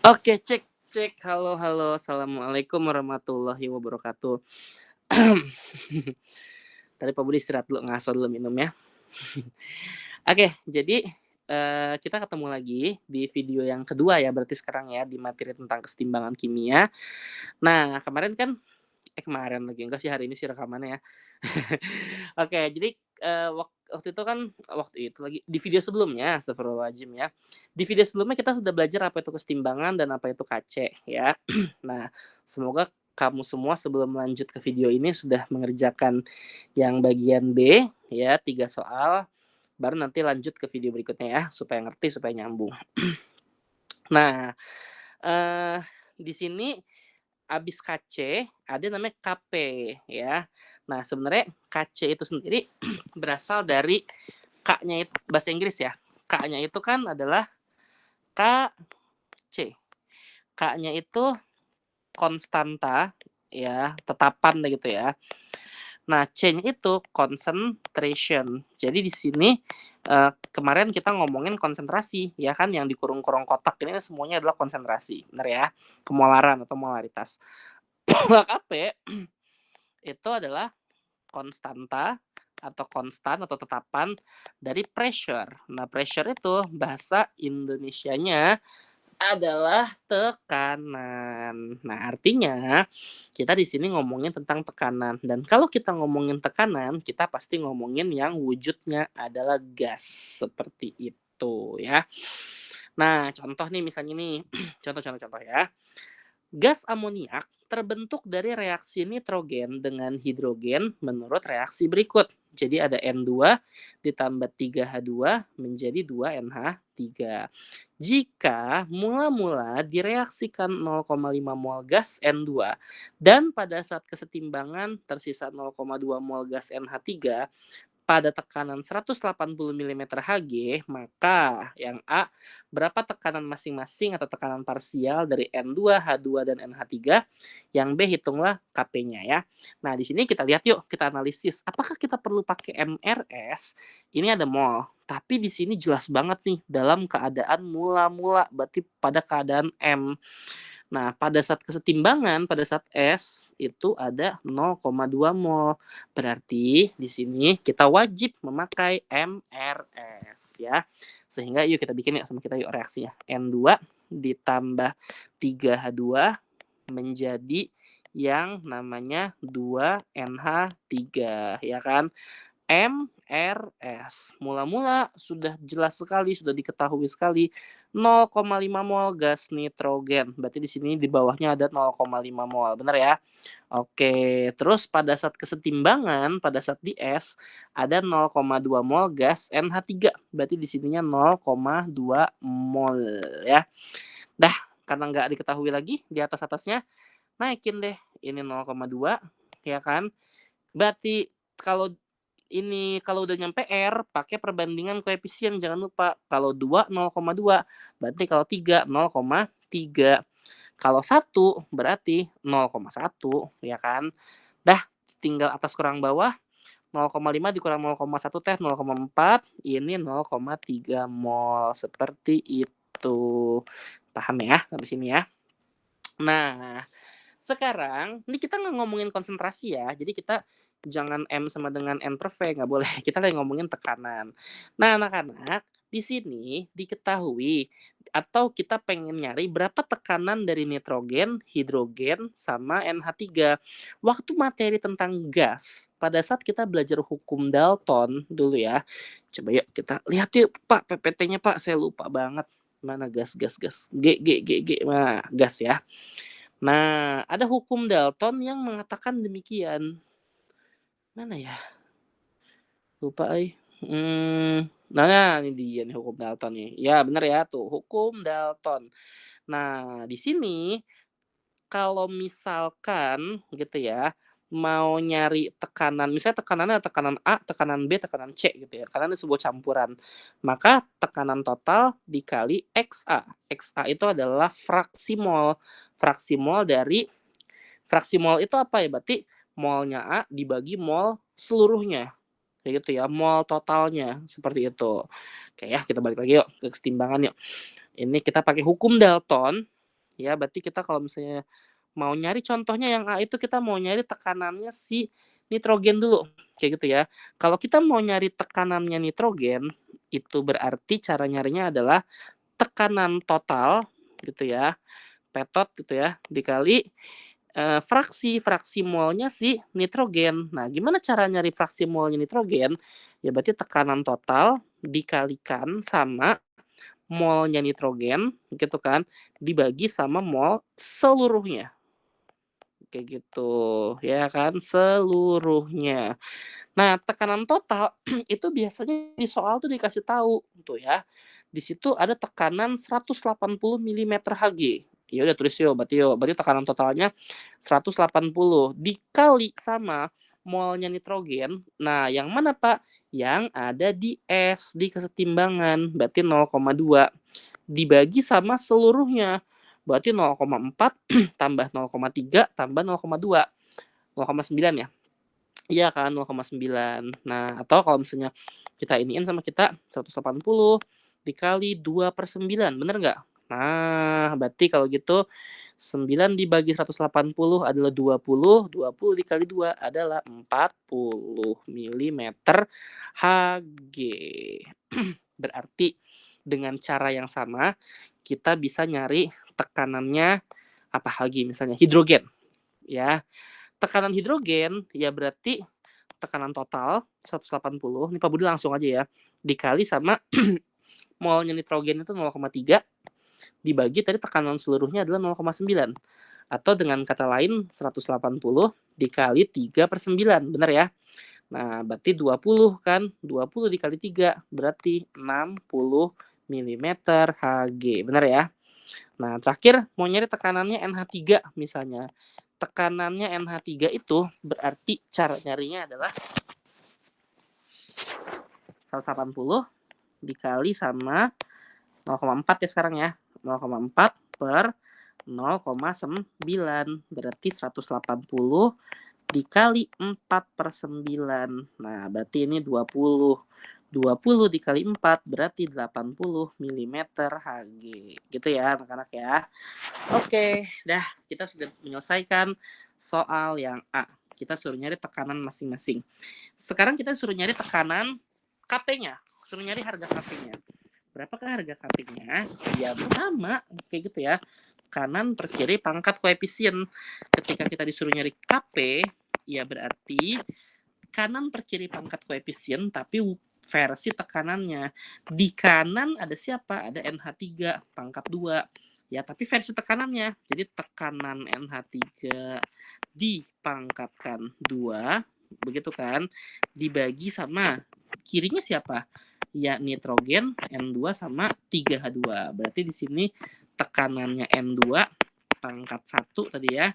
Oke, cek cek. Halo halo. Assalamualaikum warahmatullahi wabarakatuh. Tadi Pak Budi istirahat dulu, ngaso dulu minum ya. Oke, jadi, kita ketemu lagi di video yang kedua ya berarti sekarang ya, di materi tentang kesetimbangan kimia. Nah, kemarin kan kemarin lagi, enggak sih hari ini sih rekamannya ya. Oke, jadi, waktu itu kan waktu itu lagi, di video sebelumnya, astagfirullahaladzim ya. Di video sebelumnya kita sudah belajar apa itu kesetimbangan dan apa itu KC ya. Nah, semoga kamu semua sebelum lanjut ke video ini sudah mengerjakan yang bagian B ya, 3 soal, baru nanti lanjut ke video berikutnya ya, supaya ngerti, supaya nyambung. Nah, eee, di sini habis KC ada namanya KP ya. Nah, sebenarnya KC itu sendiri berasal dari K-nya itu bahasa Inggris ya. K-nya itu kan adalah KC. K-nya itu konstanta ya, tetapan gitu ya. Nah, C-nya itu concentration. Jadi di sini kemarin kita ngomongin konsentrasi ya kan, yang dikurung-kurung kotak ini semuanya adalah konsentrasi, benar ya? Kemolaran atau molaritas. Kalau KP itu adalah konstanta atau konstan atau tetapan dari pressure. Nah, pressure itu bahasa Indonesianya adalah tekanan. Nah, artinya kita di sini ngomongin tentang tekanan, dan kalau kita ngomongin tekanan, kita pasti ngomongin yang wujudnya adalah gas, seperti itu ya. Nah, contoh nih misalnya nih, contoh ya. Gas amoniak terbentuk dari reaksi nitrogen dengan hidrogen menurut reaksi berikut. Jadi ada N2 ditambah 3H2 menjadi 2NH3. Jika mula-mula direaksikan 0,5 mol gas N2 dan pada saat kesetimbangan tersisa 0,2 mol gas NH3, pada tekanan 180 mm Hg, maka yang A, berapa tekanan masing-masing atau tekanan parsial dari N2, H2, dan NH3. Yang B, hitunglah Kp-nya ya. Nah, di sini kita lihat yuk, kita analisis. Apakah kita perlu pakai MRS? Ini ada mol. Tapi di sini jelas banget nih, dalam keadaan mula-mula, berarti pada keadaan M. Nah, pada saat kesetimbangan, pada saat S itu ada 0,2 mol. Berarti di sini kita wajib memakai MRS ya. Sehingga yuk kita bikin yuk sama kita yuk reaksinya. N2 ditambah 3H2 menjadi yang namanya 2NH3 ya kan. MRS. Mula-mula sudah jelas sekali, sudah diketahui sekali 0,5 mol gas nitrogen. Berarti di sini di bawahnya ada 0,5 mol, benar ya? Oke, terus pada saat kesetimbangan, pada saat di S ada 0,2 mol gas NH3. Berarti di sininya 0,2 mol ya. Dah, karena nggak diketahui lagi di atas-atasnya, naikin deh ini 0,2 ya kan. Berarti kalau ini kalau udah nyampe R, pakai perbandingan koefisien jangan lupa. Kalau 2, 0,2. Berarti kalau 3, 0,3. Kalau 1, berarti 0,1, ya kan. Dah, tinggal atas kurang bawah. 0,5 dikurang 0,1 teh 0,4. Ini 0,3 mol. Seperti itu. Paham ya sampai sini ya? Nah, sekarang, ini kita nggak ngomongin konsentrasi ya, jadi kita jangan M sama dengan N per V, nggak boleh. Kita lagi ngomongin tekanan. Nah, anak-anak, di sini diketahui atau kita pengen nyari berapa tekanan dari nitrogen, hidrogen, sama NH3. Waktu materi tentang gas, pada saat kita belajar hukum Dalton dulu ya. Coba yuk kita lihat yuk, Pak, PPT-nya Pak, saya lupa banget. Mana gas, gas, gas. G. Nah, gas ya. Nah, ada hukum Dalton yang mengatakan demikian. Mana ya? Lupa euy. Nah ini dia nih hukum Dalton nih. Ya bener ya tuh, hukum Dalton. Nah, di sini kalau misalkan gitu ya, mau nyari tekanan, misalnya tekanannya tekanan A, tekanan B, tekanan C gitu ya, karena ini sebuah campuran. Maka tekanan total dikali XA. XA itu adalah fraksi mol. Fraksi mol dari fraksi mol itu apa ya? Berarti molnya A dibagi mol seluruhnya. Kayak gitu ya, mol totalnya seperti itu. Oke ya, kita balik lagi yuk ke kesetimbangan yuk. Ini kita pakai hukum Dalton. Ya, berarti kita kalau misalnya mau nyari contohnya yang A itu kita mau nyari tekanannya si nitrogen dulu, kayak gitu ya. Kalau kita mau nyari tekanannya nitrogen, itu berarti cara nyarinya adalah tekanan total gitu ya, petot gitu ya, dikali, fraksi molnya si nitrogen. Nah, gimana cara nyari fraksi molnya nitrogen? Ya berarti tekanan total dikalikan sama molnya nitrogen gitu kan, dibagi sama mol seluruhnya. Kayak gitu, ya kan, seluruhnya. Nah, tekanan total itu biasanya di soal tuh dikasih tahu tuh ya. Di situ ada tekanan 180 milimeter Hg. Ya udah tulis yo, berarti tekanan totalnya 180 dikali sama molnya nitrogen. Nah, yang mana Pak? Yang ada di S, di kesetimbangan, berarti 0,2 dibagi sama seluruhnya. Berarti 0,4 tambah 0,3 tambah 0,2. 0,9 ya. Iya kan 0,9. Nah, atau kalau misalnya kita iniin sama kita 180 dikali 2/9, bener nggak? Nah, berarti kalau gitu 9 dibagi 180 adalah 20, 20 dikali 2 adalah 40 milimeter Hg. Berarti dengan cara yang sama kita bisa nyari tekanannya apa lagi misalnya hidrogen ya. Tekanan hidrogen ya berarti tekanan total 180, ini Pak Budi langsung aja ya, dikali sama molnya nitrogen itu 0,3 dibagi tadi tekanan seluruhnya adalah 0,9. Atau dengan kata lain 180 dikali 3/9, benar ya? Nah, berarti 20 kan, 20 dikali 3 berarti 60 milimeter Hg, benar ya? Nah, terakhir mau nyari tekanannya NH3 misalnya. Tekanannya NH3 itu berarti cara nyarinya adalah 180 dikali sama 0,4 ya sekarang ya. 0,4 per 0,9 berarti 180 dikali 4/9. Nah, berarti ini 20. 20 dikali 4 berarti 80 milimeter Hg. Gitu ya anak-anak ya. Oke, dah kita sudah menyelesaikan soal yang A. Kita suruh nyari tekanan masing-masing. Sekarang kita suruh nyari tekanan KP-nya. Suruh nyari harga KP-nya. Berapakah harga KP-nya? Ya sama, kayak gitu ya. Kanan per kiri pangkat koefisien. Ketika kita disuruh nyari KP, ya berarti kanan per kiri pangkat koefisien, tapi versi tekanannya. Di kanan ada siapa? Ada NH3 pangkat 2. Ya, tapi versi tekanannya. Jadi tekanan NH3 dipangkatkan 2, begitu kan? Dibagi sama kirinya siapa? Ya nitrogen N2 sama 3H2. Berarti di sini tekanannya N2 pangkat 1 tadi ya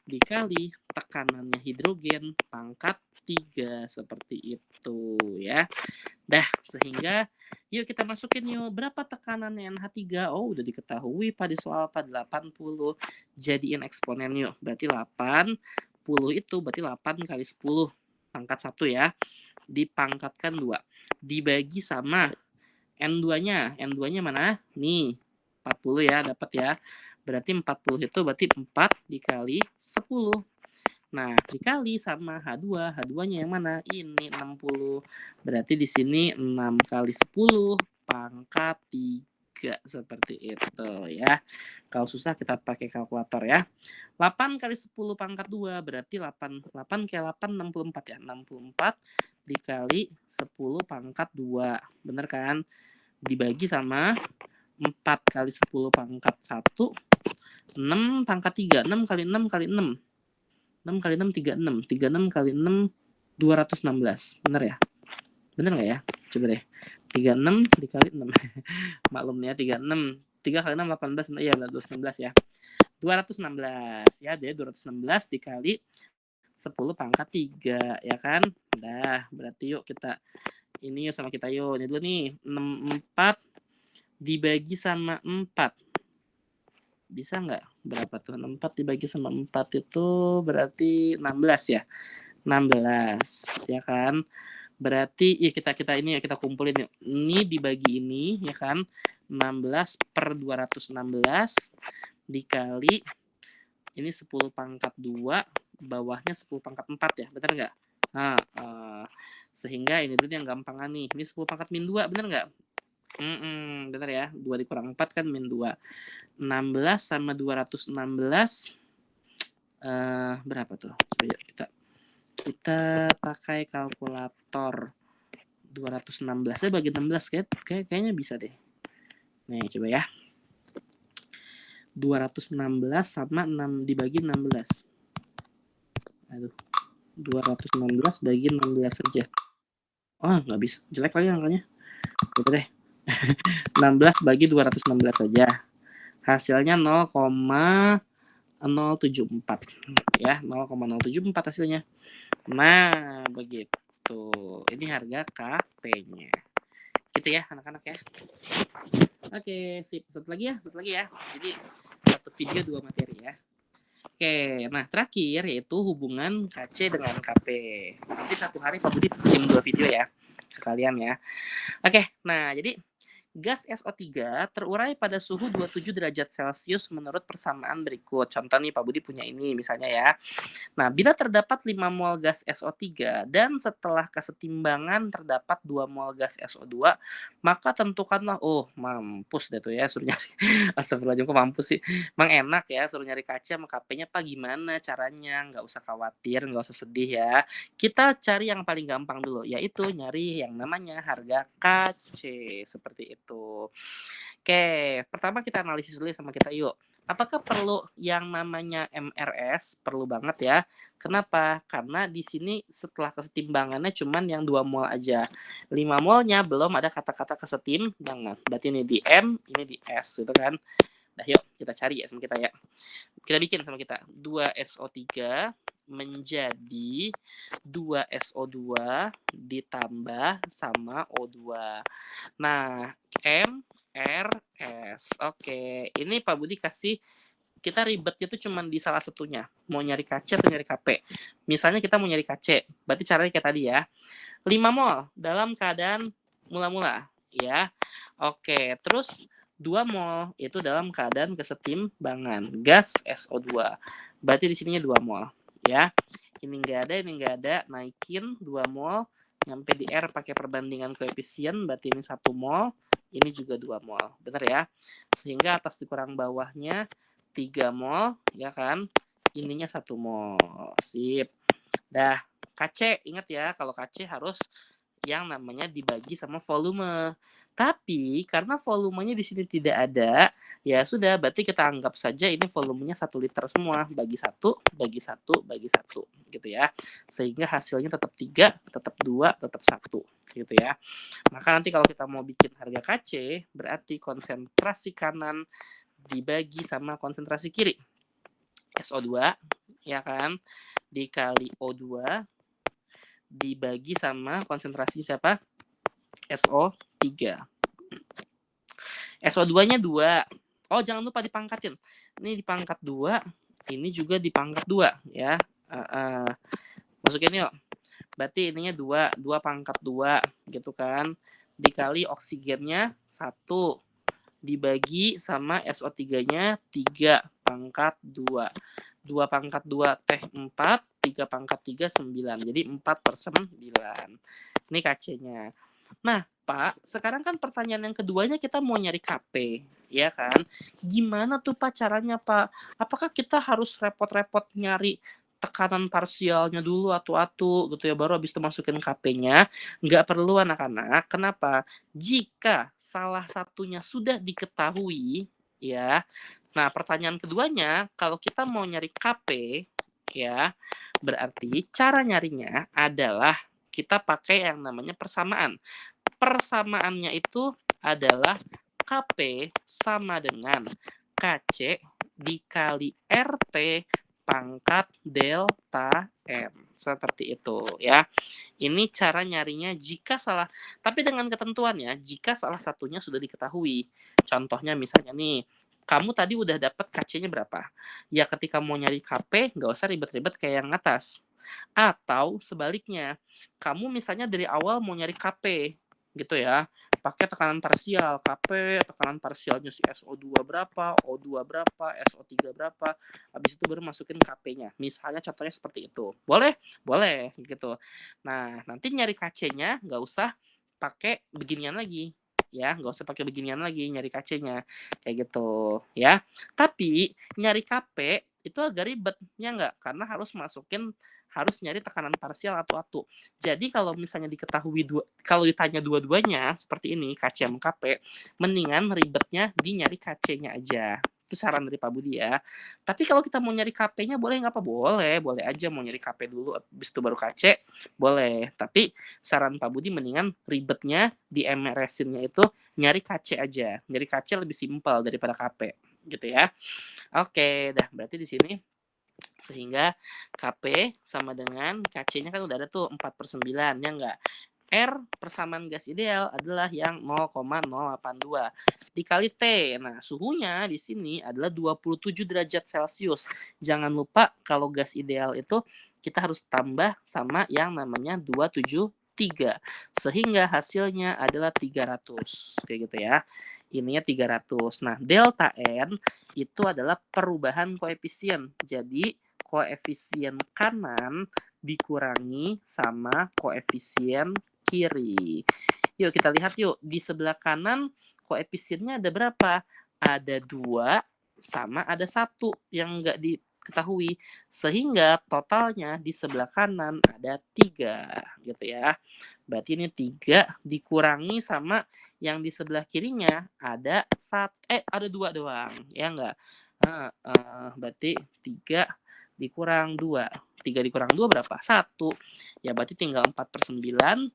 dikali tekanannya hidrogen pangkat 3 seperti itu ya. Dah, sehingga yuk kita masukin yuk berapa tekanannya NH3. Oh, udah diketahui pada soal apa 80. Jadiin eksponen yuk. Berarti 80 itu berarti 8 kali 10 pangkat 1 ya. Dipangkatkan 2. Dibagi sama N2-nya. N2-nya mana? Nih, 40 ya, dapat ya. Berarti 40 itu berarti 4 dikali 10. Nah, dikali sama H2. H2-nya yang mana? Ini 60. Berarti di sini 6 kali 10 pangkat 3. Seperti itu ya. Kalau susah kita pakai kalkulator ya. 8 kali 10 pangkat 2 berarti 8 kali 8 64 ya. 64 dikali 10 pangkat 2. Bener kan? Dibagi sama 4 kali 10 pangkat 1. 6 pangkat 3. 6 kali 6 kali 6. 6 kali 6 36. 36 kali 6 216. Bener ya? Bener nggak ya? Coba deh. 36 dikali 6. Maklum ya 36. 3 kali 6 18. Iya 216 ya. 216 ya. Jadi 216 dikali 10 pangkat 3 ya kan? Dah, berarti yuk kita ini yuk sama kita yuk. Ini dulu nih. 64 dibagi sama 4. Bisa nggak? Berapa tuh? 4 dibagi sama 4 itu berarti 16 ya. 16 ya kan? Berarti ya kita ini ya kita kumpulin yuk. Ini dibagi ini ya kan. 16 per 216 dikali ini 10 pangkat 2, bawahnya 10 pangkat 4 ya, bener nggak? Nah, sehingga ini dulu yang gampangan nih, ini 10 pangkat min 2, bener nggak? Bener ya, 2 dikurang 4 kan min 2. 16 sama 216, berapa tuh? Coba yuk kita pakai kalkulator. 216 bagi 16 kayaknya bisa deh. Nih coba ya. 216 sama 6 dibagi 16. Aduh. 216 bagi 16 saja. Oh, nggak bisa. Jelek lagi angkanya. Coba deh. 16 bagi 216 saja. Hasilnya 0,074 ya, 0,074 hasilnya. Nah, begitu. Ini harga KP-nya. Gitu ya, anak-anak ya. Oke, sip. Satu lagi ya. Jadi satu video 2 materi ya. Oke, nah terakhir yaitu hubungan KC dengan KP. Nanti satu hari Pak Budi bikin 2 video ya ke kalian ya. Oke, nah jadi gas SO3 terurai pada suhu 27 derajat Celcius menurut persamaan berikut. Contoh nih Pak Budi punya ini misalnya ya. Nah, bila terdapat 5 mol gas SO3 dan setelah kesetimbangan terdapat 2 mol gas SO2, maka tentukanlah, oh mampus deh tuh ya suruh nyari. Astagfirullahaladzim kok mampus sih. Emang enak ya suruh nyari kaca sama KP-nya Pak gimana caranya? Nggak usah khawatir, nggak usah sedih ya. Kita cari yang paling gampang dulu, yaitu nyari yang namanya harga KC. Seperti itu. Oke, pertama kita analisis dulu sama kita yuk. Apakah perlu yang namanya MRS? Perlu banget ya. Kenapa? Karena di sini setelah kesetimbangannya cuman yang 2 mol aja. 5 molnya belum ada kata-kata kesetimbangan. Berarti ini di M, ini di S gitu kan. Nah, yuk kita cari ya sama kita ya. Kita bikin sama kita. 2SO3 menjadi 2SO2 ditambah sama O2. Nah, MRS. Oke, ini Pak Budi kasih kita ribetnya tuh cuman di salah satunya. Mau nyari KC atau nyari KP. Misalnya kita mau nyari KC, berarti caranya kayak tadi ya. 5 mol dalam keadaan mula-mula, ya. Oke, terus 2 mol itu dalam keadaan kesetimbangan gas SO2. Berarti di sininya 2 mol, ya. Ini enggak ada, naikin 2 mol nyampe di R pakai perbandingan koefisien, berarti ini 1 mol. Ini juga 2 mol, benar ya? Sehingga atas dikurang bawahnya 3 mol, ya kan? Ininya 1 mol. Sip. Dah, KC, ingat ya, kalau KC harus yang namanya dibagi sama volume. Tapi karena volumenya di sini tidak ada, ya sudah, berarti kita anggap saja ini volumenya 1 liter semua. Bagi 1, bagi 1, bagi 1, gitu ya. Sehingga hasilnya tetap 3, tetap 2, tetap 1, gitu ya. Maka nanti kalau kita mau bikin harga KC, berarti konsentrasi kanan dibagi sama konsentrasi kiri. SO2, ya kan, dikali O2, dibagi sama konsentrasi siapa? SO3. SO2-nya 2. Oh, jangan lupa dipangkatin. Ini dipangkat 2, ini juga dipangkat 2 ya. Masukin yuk. Berarti ininya 2 pangkat 2 gitu kan. Dikali oksigennya 1 dibagi sama SO3-nya 3 pangkat 2. 2 pangkat 2 teh 4, 3 pangkat 3 9. Jadi 4/9. Ini KC-nya. Nah, Pak, sekarang kan pertanyaan yang keduanya kita mau nyari KP, ya kan? Gimana tuh Pak caranya, Pak? Apakah kita harus repot-repot nyari tekanan parsialnya dulu atu-atu gitu ya, baru habis itu masukin KP-nya? Nggak perlu anak-anak. Kenapa? Jika salah satunya sudah diketahui, ya. Nah, pertanyaan keduanya, kalau kita mau nyari KP, ya, berarti cara nyarinya adalah kita pakai yang namanya persamaan. Persamaannya itu adalah KP sama dengan KC dikali RT pangkat delta M. Seperti itu ya. Ini cara nyarinya jika salah, tapi dengan ketentuannya jika salah satunya sudah diketahui. Contohnya misalnya nih, kamu tadi udah dapat KC-nya berapa? Ya ketika mau nyari KP nggak usah ribet-ribet kayak yang atas. Atau sebaliknya, kamu misalnya dari awal mau nyari KP gitu ya. pakai tekanan parsial, KP tekanan parsialnya si SO2 berapa, O2 berapa, SO3 berapa, habis itu baru masukin KP-nya. Misalnya contohnya seperti itu. Boleh? Boleh, gitu. Nah, nanti nyari KC-nya nggak usah pakai beginian lagi. Ya, nggak usah pakai beginian lagi nyari KC-nya. Kayak gitu, ya. Tapi, nyari KP itu agak ribet, ya nggak? Karena harus nyari tekanan parsial atu-atu. Jadi kalau misalnya kalau ditanya dua-duanya seperti ini KC sama KP, mendingan ribetnya di nyari KC-nya aja. Itu saran dari Pak Budi ya. Tapi kalau kita mau nyari KP-nya boleh nggak apa? Boleh aja mau nyari KP dulu, habis itu baru KC, boleh. Tapi saran Pak Budi mendingan ribetnya di MRS-nya itu nyari KC aja. Nyari KC lebih simpel daripada KP, gitu ya. Oke, dah berarti di sini sehingga KP sama dengan KC-nya kan udah ada tuh 4/9, ya enggak? R persamaan gas ideal adalah yang 0,082 dikali T. Nah, suhunya di sini adalah 27 derajat Celcius. Jangan lupa kalau gas ideal itu kita harus tambah sama yang namanya 273. Sehingga hasilnya adalah 300. Kayak gitu ya. Ininya 300. Nah, delta N itu adalah perubahan koefisien. Jadi, koefisien kanan dikurangi sama koefisien kiri. Yuk kita lihat yuk. Di sebelah kanan koefisiennya ada berapa? Ada 2 sama ada 1 yang nggak diketahui. Sehingga totalnya di sebelah kanan ada 3. Gitu ya. Berarti ini 3 dikurangi sama yang di sebelah kirinya ada 2 doang. Ya enggak? Berarti 3 dikurang 2. 3 dikurang 2 berapa? 1. Ya berarti tinggal 4/9.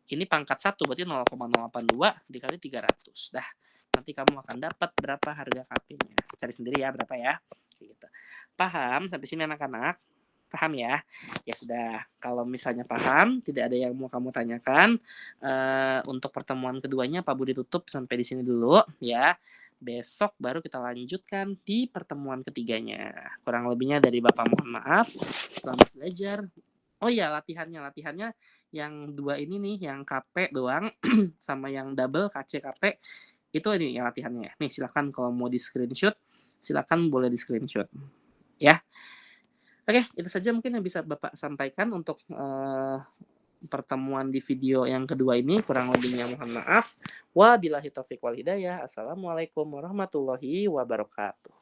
Ini pangkat 1 berarti 0,082 dikali 300. Dah, nanti kamu akan dapat berapa harga KP-nya. Cari sendiri ya berapa ya. Gitu. Paham sampai sini anak-anak? Paham ya? Ya sudah, kalau misalnya paham, tidak ada yang mau kamu tanyakan, untuk pertemuan keduanya Pak Budi tutup sampai di sini dulu ya. Besok baru kita lanjutkan di pertemuan ketiganya. Kurang lebihnya dari Bapak mohon maaf. Selamat belajar. Oh iya, latihannya yang 2 ini nih, yang KP doang sama yang double KC KP itu ini yang latihannya. Nih silakan kalau mau di-screenshot, silakan boleh di-screenshot. Ya. Oke, itu saja mungkin yang bisa Bapak sampaikan untuk pertemuan di video yang kedua ini. Kurang lebihnya mohon maaf. Wabillahi taufiq wal hidayah. Assalamualaikum warahmatullahi wabarakatuh.